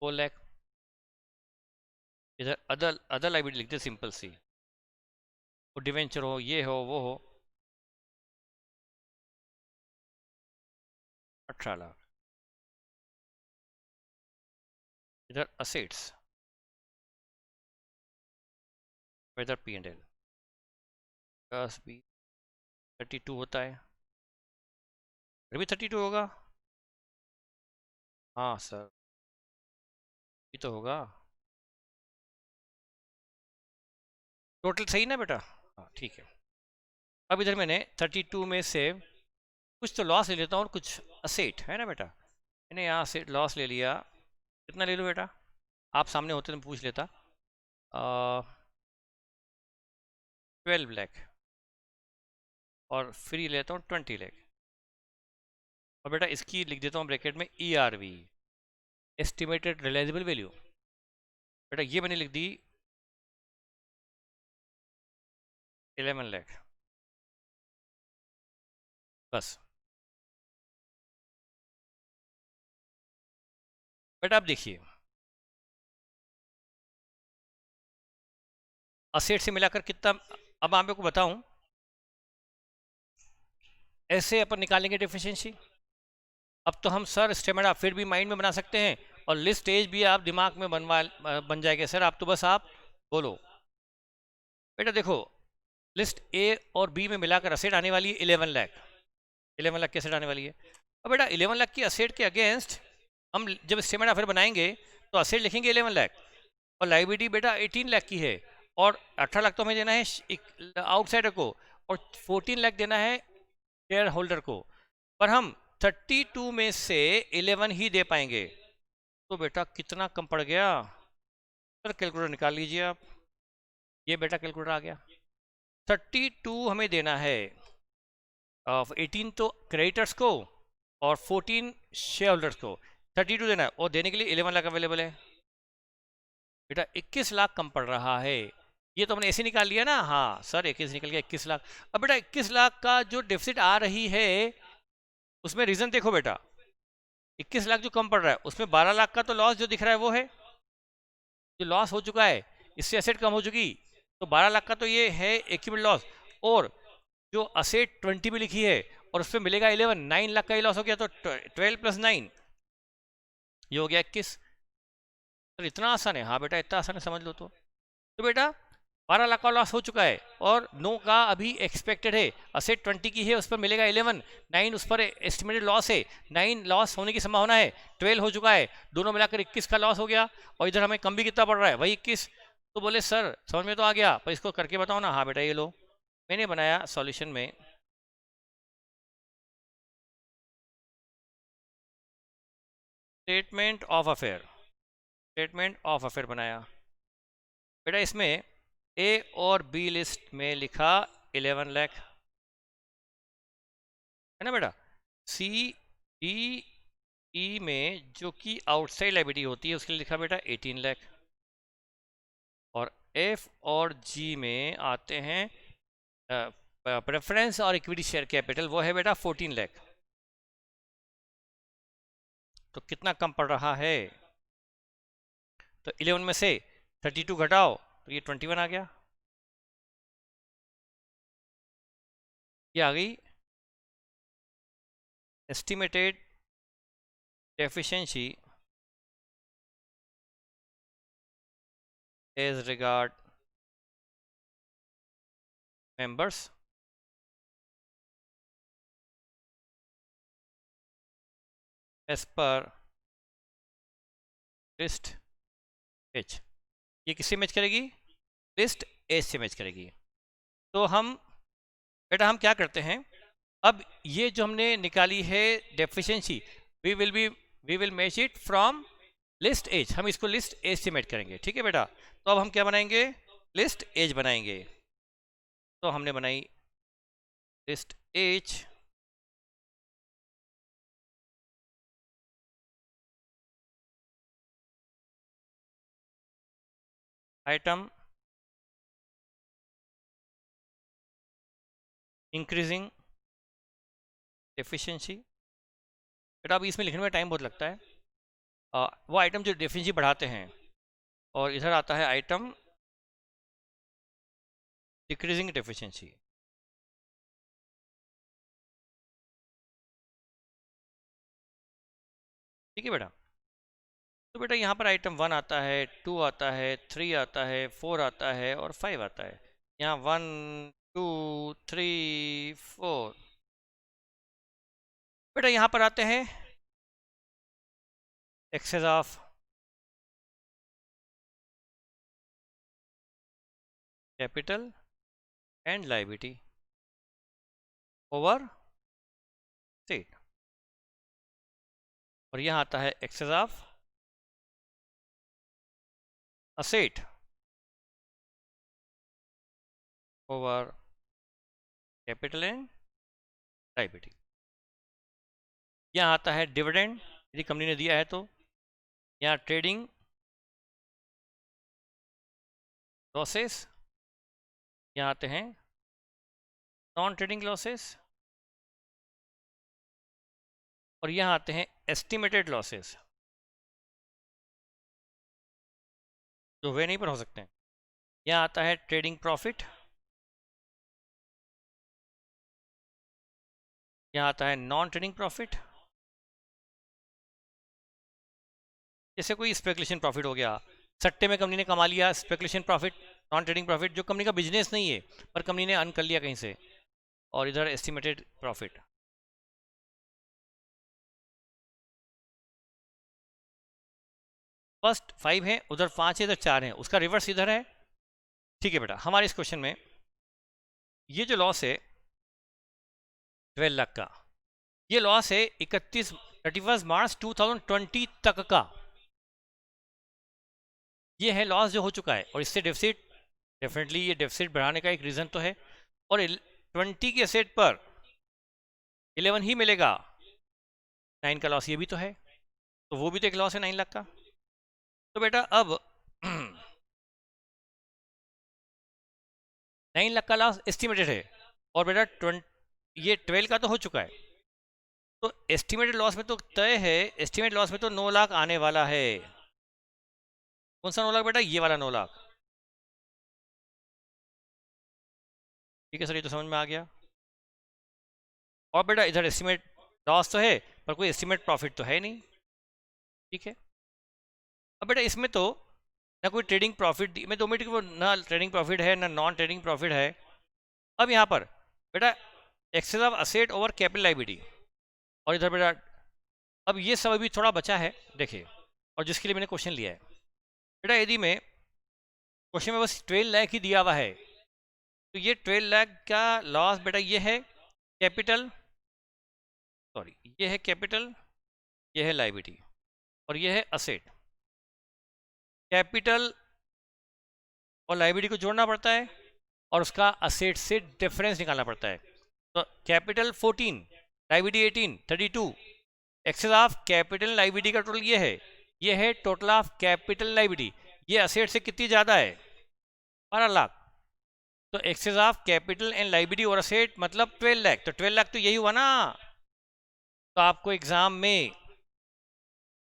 4 लाख, इधर अदर अदर लाइबिलिटी लिखते सिंपल सी, वो डिवेंचर हो, ये हो, वो हो, 18 लाख। इधर असेट्स, इधर P&L 10 20 32 होता है, फिर भी 32 होगा। हाँ सर, ये तो होगा टोटल, सही ना बेटा। हाँ ठीक है, अब इधर मैंने 32 में से कुछ तो लॉस ले लेता हूँ और कुछ असेट है ना बेटा। मैंने यहाँ से लॉस ले लिया, कितना ले लूँ बेटा, आप सामने होते तो मैं पूछ लेता। 12 लाख, और फ्री लेता हूँ 20 लाख, और बेटा इसकी लिख देता हूँ ब्रैकेट में ERV, एस्टिमेटेड रिलायजेबल वैल्यू। बेटा ये मैंने लिख दी 11 लाख, बस। बेटा आप देखिए, असेट से मिलाकर कितना, अब मैं आपको बताऊं, ऐसे अपन निकालेंगे डेफिशिएंसी। अब तो हम सर स्टेटमेंट आप फिर भी माइंड में बना सकते हैं, और लिस्ट एज भी आप दिमाग में बन जाएगा सर, आप तो बस आप बोलो। बेटा देखो, लिस्ट ए और बी में मिलाकर असेट आने वाली है 11 लाख, 11 लाख की असेट आने वाली है। अब बेटा 11 लाख की असेट के अगेंस्ट हम जब स्टेटमेंट फिर बनाएंगे तो असेट लिखेंगे 11 लाख, और लाइबिलिटी बेटा 18 लाख की है, और 18 लाख तो हमें देना है आउटसाइडर को, और 14 लाख देना है शेयर होल्डर को, पर हम 32 में से 11 ही दे पाएंगे। तो बेटा कितना कम पड़ गया सर? कैलकुलेटर निकाल लीजिए आप। ये बेटा कैलकुलेटर आ गया। 32 हमें देना है, 18 तो क्रेडिटर्स को और 14 शेयर होल्डर्स को, 32 देना है, और देने के लिए 11 लाख अवेलेबल है। बेटा 21 लाख कम पड़ रहा है। ये तो हमने ऐसे निकाल लिया ना, हाँ सर 21 निकल गया, 21 लाख। अब बेटा 21 लाख का जो डेफिसिट आ रही है उसमें रीजन देखो बेटा, 21 लाख जो कम पड़ रहा है उसमें 12 लाख का तो लॉस जो दिख रहा है वो है, जो लॉस हो चुका है, इससे एसेट कम हो चुकी, तो 12 लाख का तो ये है एक्यूमुलेटेड लॉस। और जो असेट 20 में लिखी है और उसमें मिलेगा 11, 9 लाख का ही लॉस हो गया, तो 12 प्लस 9 ये हो गया 21। तो इतना आसान है? हाँ बेटा इतना आसान है, समझ लो। तो बेटा 12 लाख का लॉस हो चुका है और 9 का अभी एक्सपेक्टेड है, असेट 20 की है, उस पर मिलेगा 11, 9 उस पर एस्टिमेटेड लॉस है, 9 लॉस होने की संभावना है, 12 हो चुका है, दोनों मिलाकर 21 का लॉस हो गया। और इधर हमें कम भी कितना पड़ रहा है, वही 21। तो बोले सर समझ में तो आ गया, पर इसको करके बताओ ना। हाँ बेटा ये लो, मैंने बनाया सॉल्यूशन में statement of affair, statement of affair बनाया बेटा। इसमें ए और बी लिस्ट में लिखा 11 लाख है ना बेटा। सी डी ई में जो कि आउटसाइड लायबिलिटी होती है उसके लिए लिखा बेटा 18 लाख, और एफ और जी में आते हैं प्रेफरेंस और इक्विटी शेयर कैपिटल, वो है बेटा 14 लाख। तो कितना कम पड़ रहा है? तो 11 में से 32 घटाओ तो ये 21 आ गया। ये आ गई estimated deficiency as regard members as per list H. ये किससे मैच करेगी? लिस्ट एच से मैच करेगी। तो हम बेटा हम क्या करते हैं, अब ये जो हमने निकाली है deficiency, we will match it from list H, हम इसको लिस्ट एज से मैच करेंगे, ठीक है बेटा। तो अब हम क्या बनाएंगे? लिस्ट एज बनाएंगे। तो हमने बनाई list H, item increasing deficiency. बेटा अब इसमें लिखने में टाइम बहुत लगता है, वो आइटम जो डेफिशिएंसी बढ़ाते हैं, और इधर आता है आइटम डिक्रीजिंग डेफिशिएंसी। ठीक है बेटा। तो बेटा यहाँ पर आइटम 1 आता है, 2 आता है, 3 आता है, 4 आता है और 5 आता है। यहाँ 1 2 3 4 बेटा यहाँ पर आते हैं excess of capital and liability over asset, और यहाँ आता है excess of asset over capital and liability. यहाँ आता है डिविडेंड यदि कंपनी ने दिया है तो, यहाँ ट्रेडिंग लॉसेस, यहाँ आते हैं नॉन ट्रेडिंग लॉसेस, और यहाँ आते हैं एस्टिमेटेड लॉसेस जो वे नहीं पर हो सकते हैं। यहाँ आता है ट्रेडिंग प्रॉफिट, यहाँ आता है नॉन ट्रेडिंग प्रॉफिट, जैसे कोई स्पेकुलेशन प्रॉफिट हो गया, सट्टे में कंपनी ने कमा लिया, speculation profit, non trading profit जो कंपनी का बिजनेस नहीं है पर कंपनी ने अर्न कर लिया कहीं से, और इधर एस्टिमेटेड प्रॉफिट। फर्स्ट 5 है, उधर 5 है, इधर 4 है, उसका रिवर्स इधर है, ठीक है बेटा, हमारे इस क्वेश्चन में ये जो लॉस है 12 लाख का, ये लॉस है 31 मार्च 2020 तक का। ये है लॉस जो हो चुका है, और इससे डेफिसिट, डेफिनेटली ये डेफिसिट बढ़ाने का एक रीज़न तो है। और 20 के एसेट पर 11 ही मिलेगा, 9 का लॉस ये भी तो है, तो वो भी तो एक लॉस है 9 लाख का। तो बेटा अब 9 लाख का लॉस एस्टिमेटेड है, और बेटा ये 12 का तो हो चुका है, तो एस्टिमेटेड लॉस में तो तय है, एस्टिमेटेड लॉस में तो 9 लाख आने वाला है। कौन सा 9 लाख बेटा? ये वाला 9 लाख। ठीक है सर, ये तो समझ में आ गया। और बेटा इधर एस्टिमेट लॉस तो है, पर कोई एस्टिमेट प्रॉफिट तो है नहीं। ठीक है, अब बेटा इसमें तो ना कोई ट्रेडिंग प्रॉफिट में तो ना ट्रेडिंग प्रॉफिट है ना नॉन ट्रेडिंग प्रॉफिट है। अब यहाँ पर बेटा excess of asset over capital liability, और इधर बेटा अब ये सब अभी थोड़ा बचा है, देखिए, और जिसके लिए मैंने क्वेश्चन लिया है बेटा, यदि मैं क्वेश्चन में बस 12 लाख ही दिया हुआ है, तो ये 12 लाख का लॉस बेटा ये है कैपिटल, सॉरी ये है कैपिटल, ये है लायबिलिटी, और ये है असेट। कैपिटल और लायबिलिटी को जोड़ना पड़ता है, और उसका असेट से डिफरेंस निकालना पड़ता है। तो capital 14, liability 18, 32, excess of capital liability का टोटल ये है टोटल ऑफ कैपिटल लायबिलिटी, ये असेट से कितनी ज़्यादा है? 12 लाख। तो excess of capital and liability और असेट मतलब 12 लाख, तो 12 लाख तो यही हुआ ना। तो आपको एग्जाम में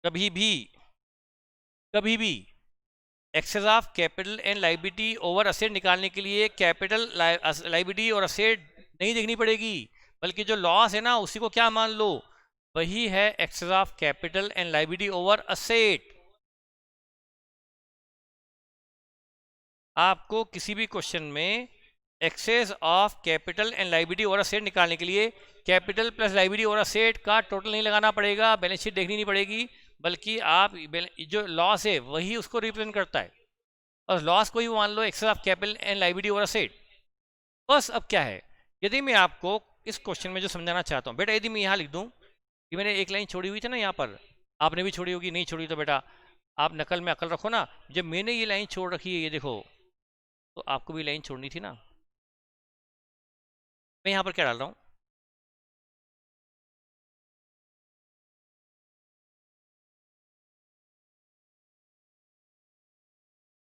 कभी भी excess of capital and liability over asset निकालने के लिए कैपिटल लायबिलिटी और असेट नहीं देखनी पड़ेगी, बल्कि जो लॉस है ना उसी को क्या मान लो, वही है excess of capital and liability over asset. आपको किसी भी क्वेश्चन में excess of capital and liability over asset निकालने के लिए capital plus liability over asset का टोटल नहीं लगाना पड़ेगा, बैलेंस शीट देखनी नहीं पड़ेगी, बल्कि आप जो लॉस है वही उसको रिप्रेजेंट करता है, और लॉस को ही मान लो excess of capital and liability over asset. बस अब क्या है, यदि मैं आपको इस क्वेश्चन में जो समझाना चाहता हूँ बेटा, यदि मैं यहाँ लिख दूँ कि मैंने एक लाइन छोड़ी हुई थी ना यहाँ पर, आपने भी छोड़ी होगी, नहीं छोड़ी तो बेटा आप नकल में अकल रखो ना, जब मैंने ये लाइन छोड़ रखी है ये देखो, तो आपको भी लाइन छोड़नी थी ना। मैं यहाँ पर क्या डाल रहा हूँ,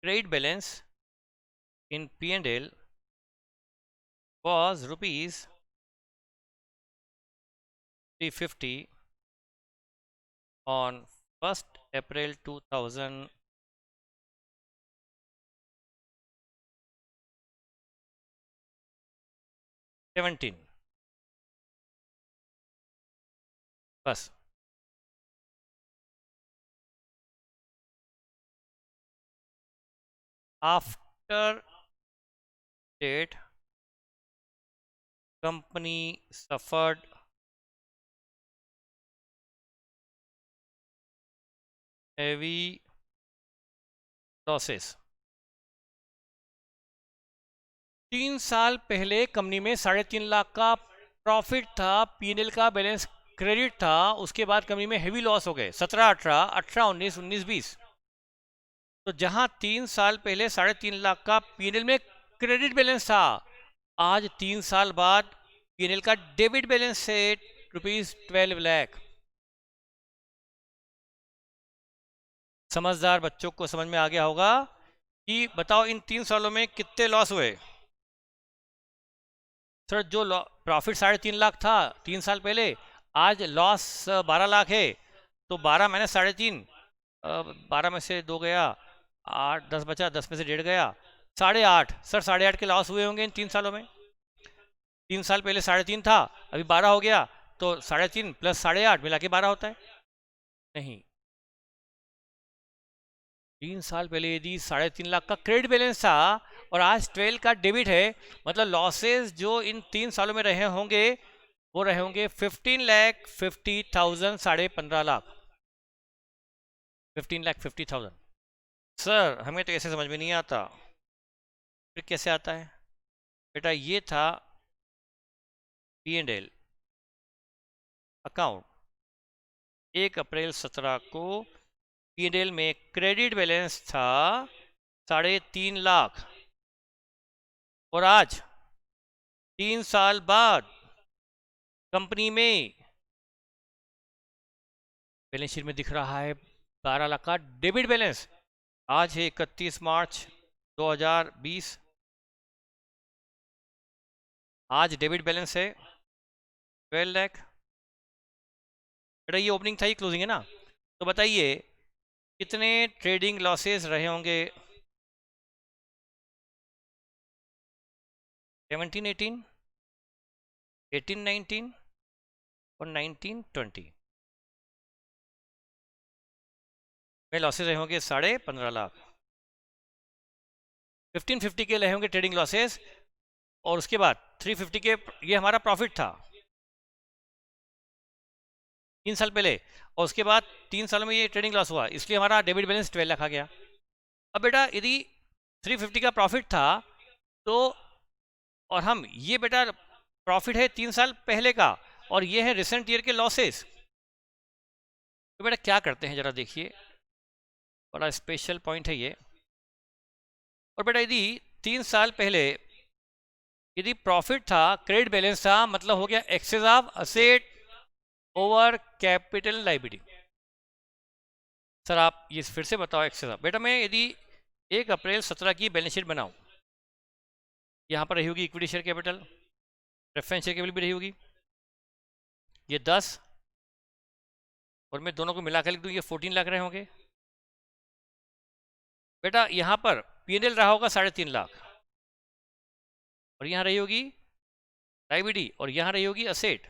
credit balance in P&L was rupees 350 on 1st April 2017। बस after date company suffered heavy losses। 3 साल पहले कंपनी में 3.5 लाख का प्रॉफिट था, P&L का बैलेंस क्रेडिट था, उसके बाद कंपनी में हेवी लॉस हो गए 17, 18, 18, 19, 19, 20। तो जहां 3 साल पहले 3.5 लाख का P&L में क्रेडिट बैलेंस था, आज 3 साल बाद P&L का डेबिट बैलेंस है ₹12 लाख। समझदार बच्चों को समझ में आ गया होगा कि बताओ इन 3 सालों में कितने लॉस हुए। सर जो प्रॉफिट 3.5 लाख था 3 साल पहले, आज लॉस 12 लाख है, तो 12 माइनस 3.5, 12 में से 2 गया, 8, 10 बचा, 10 में से 1.5 गया, 8.5। सर 8.5 के लॉस हुए होंगे इन 3 सालों में। 3 साल पहले 3.5 था, अभी 12 हो गया, तो 3.5 प्लस 8.5 मिला के 12 होता है। नहीं, 3 साल पहले यदि 3.5 लाख का क्रेडिट बैलेंस था और आज 12 का डेबिट है, मतलब लॉसेस जो इन 3 सालों में रहे होंगे वो रहे होंगे 15,50,000, 15.5 लाख, 15,50,000। सर हमें तो ऐसे समझ में नहीं आता। फिर कैसे आता है बेटा? ये था P&L अकाउंट, 1 अप्रैल 17 को P&L में क्रेडिट बैलेंस था 3.5 लाख, और आज 3 साल बाद कंपनी में बैलेंस शीट में दिख रहा है 12 लाख का डेबिट बैलेंस। आज है 31 मार्च 2020, आज डेबिट बैलेंस है 12 लाख। बेटा ये ओपनिंग था, ये क्लोजिंग है ना, तो बताइए कितने ट्रेडिंग लॉसेस रहे होंगे? 17, 18, 18, 19 और 19, 20 में लॉसेस रहे होंगे 15.5 लाख। 1550 के रहे होंगे ट्रेडिंग लॉसेस, और उसके बाद 350 के ये हमारा प्रॉफिट था 3 साल पहले, और उसके बाद 3 सालों में ये ट्रेडिंग लॉस हुआ, इसलिए हमारा डेबिट बैलेंस 12 लाख आ गया। अब बेटा यदि 350 का प्रॉफिट था तो, और हम ये बेटा प्रॉफिट है 3 साल पहले का, और ये है रिसेंट ईयर के लॉसेस, तो बेटा क्या करते हैं जरा देखिए, बड़ा स्पेशल पॉइंट है ये। और बेटा यदि 3 साल पहले यदि प्रॉफिट था, क्रेडिट बैलेंस था, मतलब हो गया excess of asset over capital liability. Sir आप ये फिर से बताओ एक्सेस ऑफ। बेटा मैं यदि 1 अप्रैल 17 की बैलेंस शीट बनाऊं, यहाँ पर रही होगी equity share capital, preference share capital भी रही होगी, ये 10, और मैं दोनों को मिलाकर लिख दूं, ये 14 लाख रहे होंगे। बेटा यहाँ पर P&L रहा होगा 3.5 लाख, और यहाँ रही होगी लायबिलिटी, और यहाँ रही होगी असेट।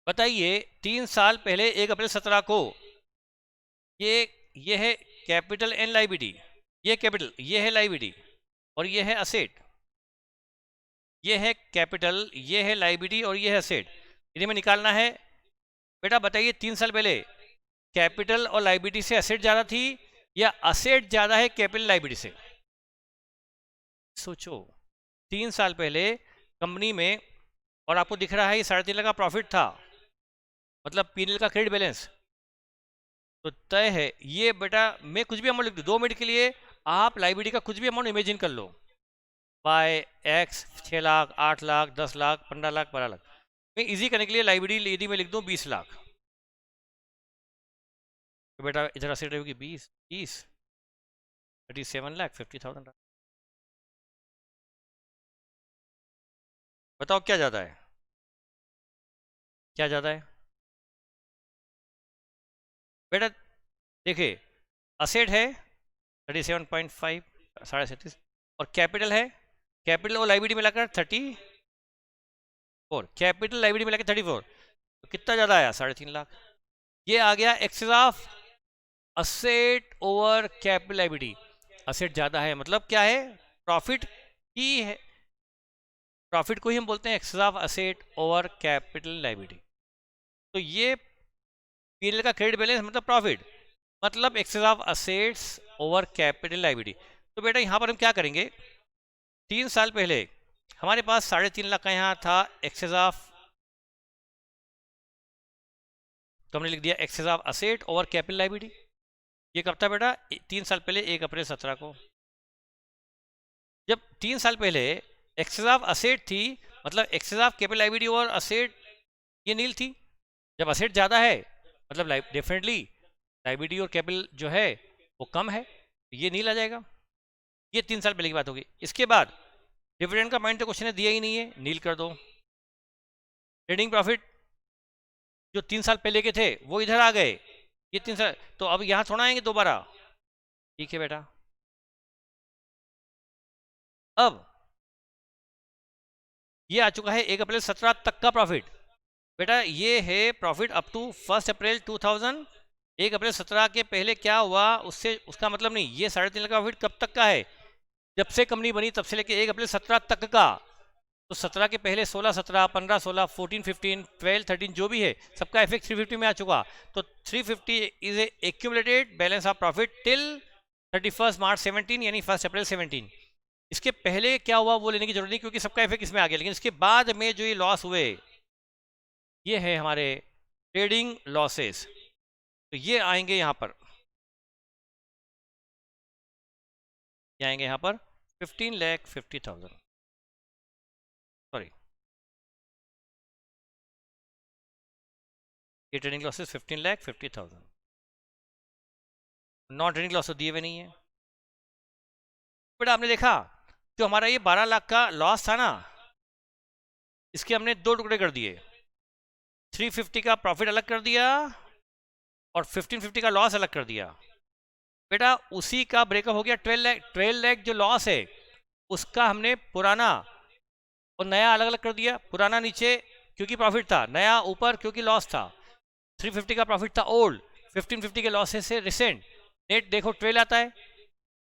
बताइए 3 साल पहले 1 अप्रैल 17 को ये है कैपिटल एंड लायबिलिटी, ये कैपिटल, ये है लायबिलिटी, और ये है असेट। ये है कैपिटल, ये है लायबिलिटी, और ये है असेट। इन्हें में निकालना है। बेटा बताइए 3 साल पहले कैपिटल और लायबिलिटी से असेट ज़्यादा थी, या असेट ज़्यादा है कैपिटल लायबिलिटी से? सोचो, 3 साल पहले कंपनी में, और आपको दिख रहा है ये 3.5 लाख का प्रॉफिट था, मतलब P&L का क्रेडिट बैलेंस तो तय है। ये बेटा मैं कुछ भी अमाउंट लिख दूँ 2 मिनट के लिए, आप लायबिलिटी का कुछ भी अमाउंट इमेजिन कर लो, बाय एक्स 6 लाख, 8 लाख, 10 लाख, 15 लाख, 12 लाख। मैं इजी करने के लिए लायबिलिटी यदि मैं लिख दूँ 20 लाख, तो बेटा इधर असेट रहेगी 20 37 लाख 50,000। बताओ क्या ज़्यादा है, क्या ज़्यादा है? बेटा देखिए असेट है 37.5, 37.5, और कैपिटल है, कैपिटल और लायबिलिटी मिलाकर 34, कैपिटल लायबिलिटी मिलाकर 34, तो कितना ज़्यादा आया? 3.5 लाख। ये आ गया excess of asset over capital liability. Asset ज़्यादा है मतलब क्या है? प्रॉफिट ही है, प्रॉफिट को ही हम बोलते हैं excess of asset over capital liability. तो ये P&L का क्रेडिट बैलेंस मतलब प्रॉफिट, मतलब excess of assets over capital liability. तो बेटा यहाँ पर हम क्या करेंगे, 3 साल पहले हमारे पास 3.5 लाख का यहाँ था एक्सेस ऑफ, तो हमने लिख दिया excess of asset over capital liability. ये कब था बेटा? 3 साल पहले 1 अप्रैल 17 को। जब 3 साल पहले एक्सेस ऑफ असेट थी, मतलब एक्सेस ऑफ कैपिटल लायबिलिटी और असेट ये नील थी। जब असेट ज़्यादा है मतलब डेफिनेटली लायबिलिटी और कैपिटल जो है वो कम है, ये नील आ जाएगा। ये 3 साल पहले की बात होगी। इसके बाद डिविडेंड का पॉइंट तो क्वेश्चन ने दिया ही नहीं है, नील कर दो। ट्रेडिंग प्रॉफिट जो 3 साल पहले के थे वो इधर आ गए, ये 3 साल, तो अब यहाँ थोड़ा आएंगे दोबारा। ठीक है बेटा। अब ये आ चुका है 1 अप्रैल 17 तक का प्रॉफिट। बेटा ये है प्रॉफिट अप टू 1 अप्रैल 2000। 1 अप्रैल 17 के पहले क्या हुआ उससे, उसका मतलब नहीं। ये 3.5 लाख का प्रॉफिट कब तक का है? जब से कंपनी बनी तब से लेके 1 अप्रैल 17 तक का। तो 17 के पहले 16, 17, 15, 16, 14, 15, 12, 13 जो भी है सबका इफेक्ट 350 में आ चुका। तो 350 is a accumulated balance of profit till 31 मार्च 17 यानी 1 अप्रैल 17। इसके पहले क्या हुआ वो लेने की जरूरत नहीं क्योंकि सबका इफेक्ट इसमें आ गया, लेकिन इसके बाद में जो ये लॉस हुए ये है हमारे ट्रेडिंग लॉसेस। तो ये आएंगे यहाँ पर, ये आएंगे यहाँ पर 15,50,000, सॉरी ये trading losses 15,50,000। Non trading loss तो दिए हुए नहीं है बेटा। आपने देखा जो हमारा ये 12 लाख का लॉस था ना, इसके हमने दो टुकड़े कर दिए, 350 का प्रॉफिट अलग कर दिया और 1550 का लॉस अलग कर दिया। बेटा उसी का ब्रेकअप हो गया 12 लाख जो लॉस है उसका हमने पुराना और नया अलग अलग कर दिया। पुराना नीचे क्योंकि प्रॉफिट था, नया ऊपर क्योंकि लॉस था। 350 का प्रॉफिट था ओल्ड, 1550 के लॉसेस से रिसेंट, नेट देखो 12 आता है।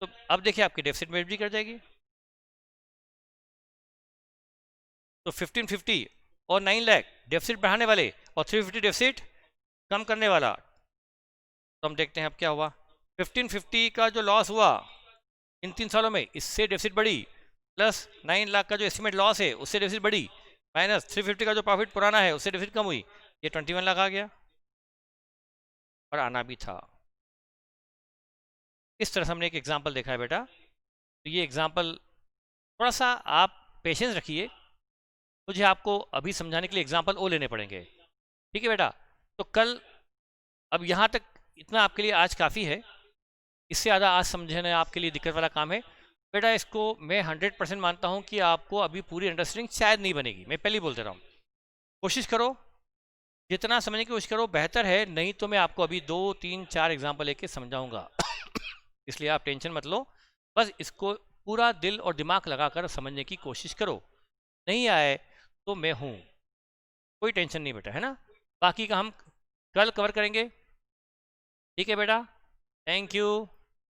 तो अब देखिए आपकी डेफिसिट में भी कर जाएगी। तो 1550 और 9 लाख डेफिसिट बढ़ाने वाले और 350 डेफिसिट कम करने वाला। तो हम देखते हैं अब क्या हुआ। 1550 का जो लॉस हुआ इन 3 सालों में, इससे डेफिसिट बढ़ी, प्लस 9 लाख का जो एस्टिमेट लॉस है उससे डेफिसिट बढ़ी, माइनस 350 का जो प्रॉफिट पुराना है उससे डेफिसिट कम हुई, ये 21 लाख आ गया। और आना भी था। इस तरह से हमने एक एग्जाम्पल देखा है बेटा। तो ये एग्जाम्पल थोड़ा सा आप पेशेंस रखिए, मुझे आपको अभी समझाने के लिए एग्जाम्पल और लेने पड़ेंगे, ठीक है बेटा। तो कल, अब यहाँ तक इतना आपके लिए आज काफ़ी है, इससे ज़्यादा आज समझना आपके लिए दिक्कत वाला काम है बेटा। इसको मैं 100% मानता हूँ कि आपको अभी पूरी अंडरस्टैंडिंग शायद नहीं बनेगी, मैं पहले ही बोलते रहा हूँ। कोशिश करो, जितना समझने की कोशिश करो बेहतर है, नहीं तो मैं आपको अभी 2, 3, 4 एग्जाम्पल लेके समझाऊंगा। इसलिए आप टेंशन मत लो, बस इसको पूरा दिल और दिमाग लगाकर समझने की कोशिश करो। नहीं आए तो मैं हूँ, कोई टेंशन नहीं बेटा, है ना। बाकी का हम कल कवर करेंगे, ठीक है बेटा। Thank you.